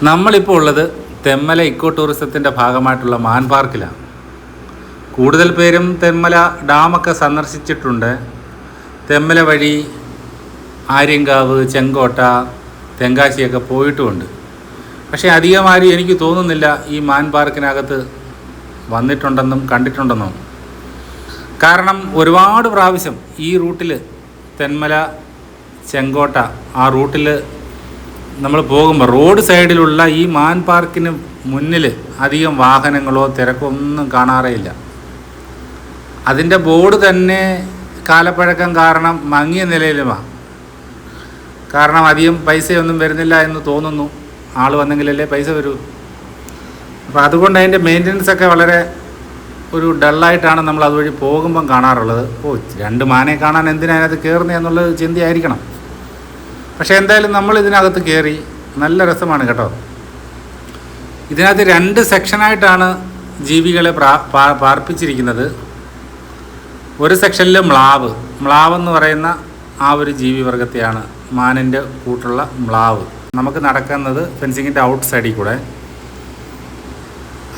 നമ്മളിപ്പോൾ ഉള്ളത് തെന്മല ഇക്കോ ടൂറിസത്തിൻ്റെ ഭാഗമായിട്ടുള്ള മാൻ പാർക്കിലാണ്. കൂടുതൽ പേരും തെന്മല ഡാമൊക്കെ സന്ദർശിച്ചിട്ടുണ്ട്. തെന്മല വഴി ആര്യങ്കാവ്, ചെങ്കോട്ട, തെങ്കാശിയൊക്കെ പോയിട്ടുമുണ്ട്. പക്ഷേ അധികമാരും എനിക്ക് തോന്നുന്നില്ല ഈ മാൻ പാർക്കിനകത്ത് വന്നിട്ടുണ്ടെന്നും കണ്ടിട്ടുണ്ടെന്നും. കാരണം ഒരുപാട് പ്രാവശ്യം ഈ റൂട്ടിൽ തെന്മല, ചെങ്കോട്ട ആ റൂട്ടിൽ നമ്മൾ പോകുമ്പോൾ റോഡ് സൈഡിലുള്ള ഈ മാൻ പാർക്കിന് മുന്നിൽ അധികം വാഹനങ്ങളോ തിരക്കോ ഒന്നും കാണാറേയില്ല. അതിൻ്റെ ബോർഡ് തന്നെ കാലപ്പഴക്കം കാരണം മങ്ങിയ നിലയിലുമാണ്. കാരണം അധികം പൈസയൊന്നും വരുന്നില്ല എന്ന് തോന്നുന്നു. ആൾ വന്നെങ്കിലല്ലേ പൈസ വരൂ. അപ്പോൾ അതുകൊണ്ട് അതിൻ്റെ മെയിൻ്റനൻസൊക്കെ വളരെ ഒരു ഡള്ളായിട്ടാണ് നമ്മൾ അതുവഴി പോകുമ്പം കാണാറുള്ളത്. രണ്ട് മാനെ കാണാൻ എന്തിനാ അതിനകത്ത് കയറുന്നത് എന്നുള്ളത് ചിന്തയായിരിക്കണം. പക്ഷേ എന്തായാലും നമ്മൾ ഇതിനകത്ത് കയറി. നല്ല രസമാണ് കേട്ടോ. ഇതിനകത്ത് 2 സെക്ഷനായിട്ടാണ് ജീവികളെ പാർപ്പിച്ചിരിക്കുന്നത്. ഒരു സെക്ഷനിൽ മ്ലാവ് എന്ന് പറയുന്ന ആ ഒരു ജീവിവർഗത്തെയാണ്, മാനിൻ്റെ കൂട്ടുള്ള മ്ലാവ്. നമുക്ക് നടക്കുന്നത് ഫെൻസിങ്ങിൻ്റെ ഔട്ട് സൈഡിൽ കൂടെ.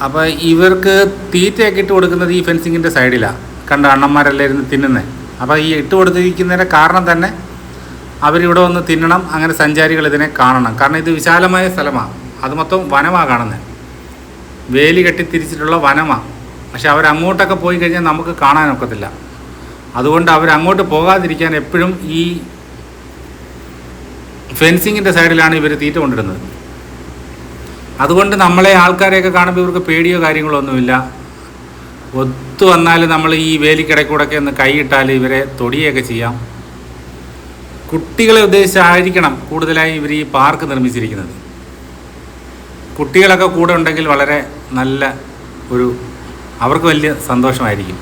അപ്പോൾ ഇവർക്ക് തീറ്റയൊക്കെ ഇട്ട് കൊടുക്കുന്നത് ഈ ഫെൻസിങ്ങിൻ്റെ സൈഡിലാണ്. കണ്ട അണ്ണന്മാരെല്ലാം ഇരുന്ന് തിന്നുന്നത്. അപ്പോൾ ഈ ഇട്ട് കൊടുത്തിരിക്കുന്നതിൻ്റെ കാരണം തന്നെ അവരിവിടെ വന്ന് തിന്നണം, അങ്ങനെ സഞ്ചാരികൾ ഇതിനെ കാണണം. കാരണം ഇത് വിശാലമായ സ്ഥലമാണ്. അത് മൊത്തം വനമാണ് കാണുന്നത്. വേലി കെട്ടി തിരിച്ചിട്ടുള്ള വനമാണ്. പക്ഷെ അവരങ്ങോട്ടൊക്കെ പോയി കഴിഞ്ഞാൽ നമുക്ക് കാണാനൊക്കത്തില്ല. അതുകൊണ്ട് അവരങ്ങോട്ട് പോകാതിരിക്കാൻ എപ്പോഴും ഈ ഫെൻസിങ്ങിൻ്റെ സൈഡിലാണ് ഇവർ തീറ്റ കൊണ്ടിടുന്നത്. അതുകൊണ്ട് നമ്മളെ ആൾക്കാരെയൊക്കെ കാണുമ്പോൾ ഇവർക്ക് പേടിയോ കാര്യങ്ങളോ ഒന്നുമില്ല. ഒത്തു വന്നാൽ നമ്മൾ ഈ വേലിക്കിടക്കൂടൊക്കെ ഒന്ന് കൈയിട്ടാൽ ഇവരെ തൊടിയൊക്കെ ചെയ്യാം. കുട്ടികളെ ഉദ്ദേശിച്ചായിരിക്കണം കൂടുതലായി ഇവർ ഈ പാർക്ക് നിർമ്മിച്ചിരിക്കുന്നത്. കുട്ടികളൊക്കെ കൂടെ ഉണ്ടെങ്കിൽ വളരെ നല്ല അവർക്ക് വലിയ സന്തോഷമായിരിക്കും.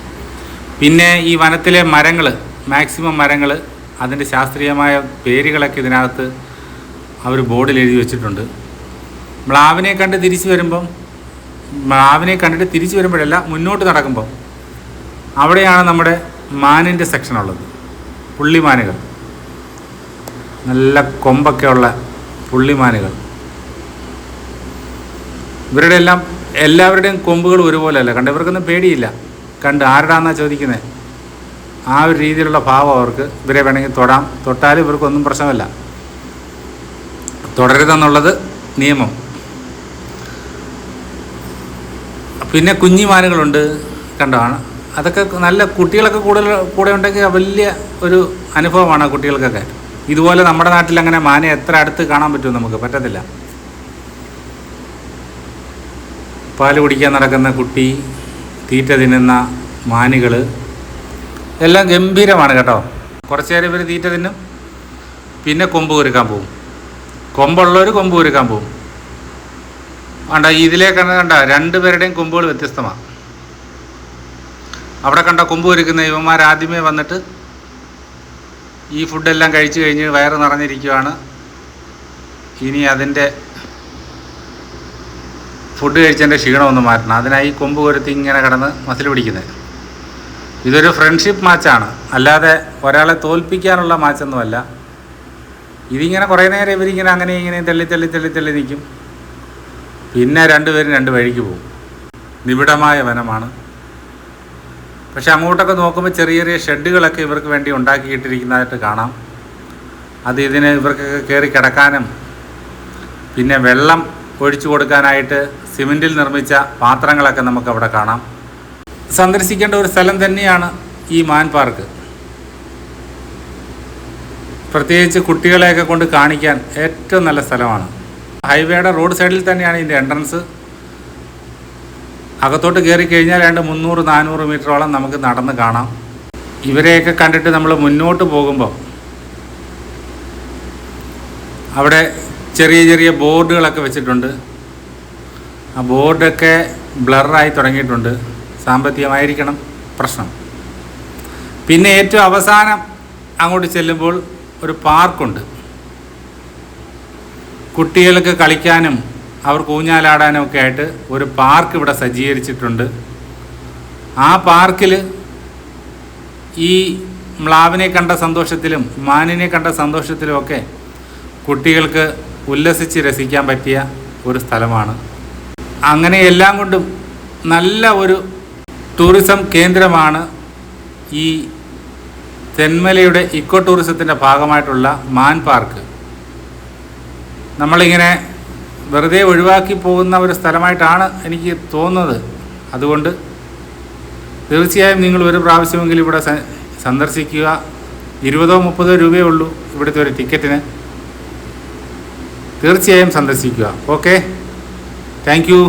പിന്നെ ഈ വനത്തിലെ മരങ്ങൾ, മാക്സിമം മരങ്ങൾ, അതിൻ്റെ ശാസ്ത്രീയമായ പേരുകളൊക്കെ ഇതിനകത്ത് അവർ ബോർഡിൽ എഴുതി വെച്ചിട്ടുണ്ട്. മ്ലാവിനെ കണ്ടിട്ട് തിരിച്ചു വരുമ്പോഴല്ല, മുന്നോട്ട് നടക്കുമ്പോൾ അവിടെയാണ് നമ്മുടെ മാനിൻ്റെ സെക്ഷനുള്ളത്. പുള്ളിമാനുകൾ, നല്ല കൊമ്പൊക്കെ ഉള്ള പുള്ളിമാനുകൾ. ഇവരുടെ എല്ലാവരുടെയും കൊമ്പുകൾ ഒരുപോലെയല്ല. ഇവർക്കൊന്നും പേടിയില്ല. ആരുടാന്നാണ് ചോദിക്കുന്നത്. ആ ഒരു രീതിയിലുള്ള ഭാവം അവർക്ക്. ഇവരെ വേണമെങ്കിൽ തൊട്ടാലും ഇവർക്കൊന്നും പ്രശ്നമല്ല. തുടരുതെന്നുള്ളത് നിയമം. പിന്നെ കുഞ്ഞിമാനുകളുണ്ട്. അതൊക്കെ നല്ല കുട്ടികളൊക്കെ കൂടെ ഉണ്ടെങ്കിൽ വലിയ ഒരു അനുഭവമാണ് കുട്ടികൾക്കൊക്കെ. ഇതുപോലെ നമ്മുടെ നാട്ടിൽ അങ്ങനെ മാനെ എത്ര അടുത്ത് കാണാൻ പറ്റുമോ? നമുക്ക് പറ്റത്തില്ല. പാല് കുടിക്കാൻ നടക്കുന്ന കുട്ടി, തീറ്റ തിന്നുന്ന മാനുകൾ എല്ലാം ഗംഭീരമാണ് കേട്ടോ. കുറച്ച് നേരം ഇവർ തീറ്റ തിന്നും, പിന്നെ കൊമ്പ് കുരുക്കാൻ പോവും. കൊമ്പുള്ളവർ കൊമ്പ് കുരുക്കാൻ പോവും. ഇതിലേ കണ്ട 2 പേരുടെയും കൊമ്പുകൾ വ്യത്യസ്തമാണ്. അവിടെ കണ്ട കൊമ്പ് കുരുക്കുന്ന ഇവന്മാർ ആദ്യമേ വന്നിട്ട് ഈ ഫുഡെല്ലാം കഴിച്ചു കഴിഞ്ഞ് വയറ് നിറഞ്ഞിരിക്കുകയാണ്. ഇനി അതിൻ്റെ ഫുഡ് കഴിച്ചതിൻ്റെ ക്ഷീണമൊന്ന് മാറ്റണം. അതിനായി കൊമ്പ് കൊരുത്തി ഇങ്ങനെ കിടന്ന് മസിൽ പിടിക്കുന്നത്. ഇതൊരു ഫ്രണ്ട്ഷിപ്പ് മാച്ചാണ്, അല്ലാതെ ഒരാളെ തോൽപ്പിക്കാനുള്ള മാച്ചൊന്നുമല്ല. ഇതിങ്ങനെ കുറേ നേരം ഇവരിങ്ങനെ അങ്ങനെ ഇങ്ങനെ തള്ളി നിൽക്കും. പിന്നെ 2 പേരും 2 വഴിക്ക് പോകും. നിബിഡമായ വനമാണ്. പക്ഷെ അങ്ങോട്ടൊക്കെ നോക്കുമ്പോൾ ചെറിയ ഷെഡുകളൊക്കെ ഇവർക്ക് വേണ്ടി ഉണ്ടാക്കിയിട്ടിരിക്കുന്നതായിട്ട് കാണാം. അത് ഇവർക്കൊക്കെ കയറി കിടക്കാനും പിന്നെ വെള്ളം ഒഴിച്ചു കൊടുക്കാനായിട്ട് സിമെൻറ്റിൽ നിർമ്മിച്ച പാത്രങ്ങളൊക്കെ നമുക്കവിടെ കാണാം. സന്ദർശിക്കേണ്ട ഒരു സ്ഥലം തന്നെയാണ് ഈ മാൻ പാർക്ക്. പ്രത്യേകിച്ച് കുട്ടികളെയൊക്കെ കൊണ്ട് കാണിക്കാൻ ഏറ്റവും നല്ല സ്ഥലമാണ്. ഹൈവേയുടെ റോഡ് സൈഡിൽ തന്നെയാണ് ഇതിൻ്റെ എൻട്രൻസ്. അകത്തോട്ട് കയറി കഴിഞ്ഞാൽ 300-400 മീറ്ററോളം നമുക്ക് നടന്ന് കാണാം. ഇവരെയൊക്കെ കണ്ടിട്ട് നമ്മൾ മുന്നോട്ട് പോകുമ്പോൾ അവിടെ ചെറിയ ബോർഡുകളൊക്കെ വെച്ചിട്ടുണ്ട്. ആ ബോർഡൊക്കെ ബ്ലറായി തുടങ്ങിയിട്ടുണ്ട്. സാമ്പത്തികമായിരിക്കണം പ്രശ്നം. പിന്നെ ഏറ്റവും അവസാനം അങ്ങോട്ട് ചെല്ലുമ്പോൾ ഒരു പാർക്കുണ്ട്. കുട്ടികൾക്ക് കളിക്കാനും അവർക്ക് ഊഞ്ഞാലാടാനും ഒക്കെ ആയിട്ട് ഒരു പാർക്ക് ഇവിടെ സജ്ജീകരിച്ചിട്ടുണ്ട്. ആ പാർക്കിൽ ഈ മ്ലാവിനെ കണ്ട സന്തോഷത്തിലും മാനിനെ കണ്ട സന്തോഷത്തിലുമൊക്കെ കുട്ടികൾക്ക് ഉല്ലസിച്ച് രസിക്കാൻ പറ്റിയ ഒരു സ്ഥലമാണ്. അങ്ങനെ എല്ലാം കൊണ്ടും നല്ല ഒരു ടൂറിസം കേന്ദ്രമാണ് ഈ തെന്മലയുടെ ഇക്കോ ടൂറിസത്തിൻ്റെ ഭാഗമായിട്ടുള്ള മാൻ പാർക്ക്. നമ്മളിങ്ങനെ വെറുതെ ഒഴിവാക്കി പോകുന്ന ഒരു സ്ഥലമായിട്ടാണ് എനിക്ക് തോന്നുന്നത്. അതുകൊണ്ട് തീർച്ചയായും നിങ്ങൾ ഒരു പ്രാവശ്യമെങ്കിലും ഇവിടെ സന്ദർശിക്കുക. 20-30 രൂപയേ ഉള്ളൂ ഇവിടുത്തെ ഒരു ടിക്കറ്റിന്. തീർച്ചയായും സന്ദർശിക്കുക. Okay, thank you.